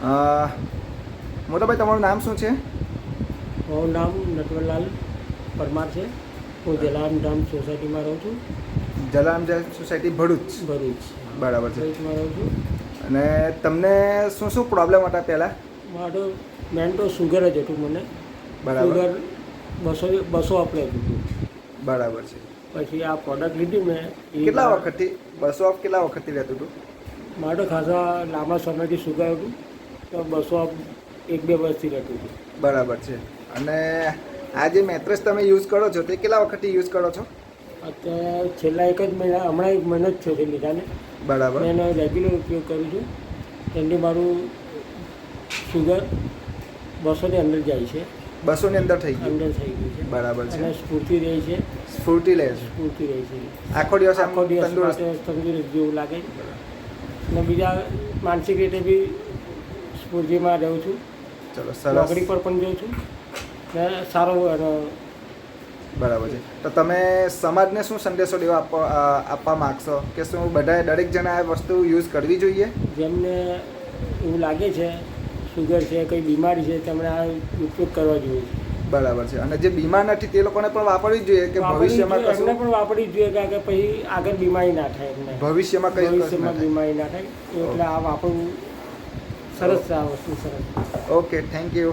મોટાભાઈ તમારું નામ શું છે? મારું નામ નટવરલાલ પરમાર છે. હું જલારામ ધામ સોસાયટીમાં રહું છું. જલારામ સોસાયટી ભરૂચ. ભરૂચ બરાબર છે. ભરૂચમાં રહું છું. અને તમને શું શું પ્રોબ્લેમ હતા પહેલાં? મારું મેન તો સુગર જ હતું મને. બરાબર. સુગર 200 અપ્લાય હતું. બરાબર છે. પછી આ પ્રોડક્ટ લીધી મેં. કેટલા વખતથી 200 ઓફ કેટલા વખતથી રહેતું હતું? મારે તો ખાસા લાંબા સમયથી સુગર હતું, તો 200 1-2 વર્ષથી રહેતું હતું. બરાબર છે. અને આ જે મેટ્રેસ તમે યુઝ કરો છો તે કેટલા વખતથી યુઝ કરો છો? અત્યારે છેલ્લા 1 જ મહિના, હમણાં 1 મહિનો જ થયો છે લીધાને. બરાબર. મેં એનો રેગ્યુલર ઉપયોગ કરું છું. એની મારું સુગર 200ની અંદર જાય છે. 200ની અંદર થઈ ગયું? અંદર થઈ ગયું છે. બરાબર છે. અને સ્ફૂર્તિ રહે છે. સ્ફૂર્તિ લે છે? સ્ફૂર્તિ રહે છે. આખો દિવસ આમ આખો દિવસ તંદુરસ્ત? તંદુરસ્ત જેવું લાગે. અને બીજા માનસિક રીતે બી સ્ફૂર્તિમાં રહું છું. ચલો સરસ. નોકરી પર પણ જાઉં છું ને સારો એનો. બરાબર છે. તો તમે સમાજને શું સંદેશો આપવા માગશો કે શું બધાએ દરેક જણા આ વસ્તુ યુઝ કરવી જોઈએ? જેમને એવું લાગે છે સુગર છે, કંઈ બીમારી છે, તેમણે આ ઉપયોગ કરવા જોઈએ. બરાબર છે. અને જે બીમાર નથી તે લોકોને પણ વાપરવી જ જોઈએ કે ભવિષ્યમાં એમને કશું પણ વાપરવી જ જોઈએ કે પછી આગળ બીમારી ના થાય એમને. ભવિષ્યમાં ભવિષ્યમાં બીમારી ના થાય એટલે આ વાપરવું સરસ છે. આ વસ્તુ સરસ. Okay, thank you.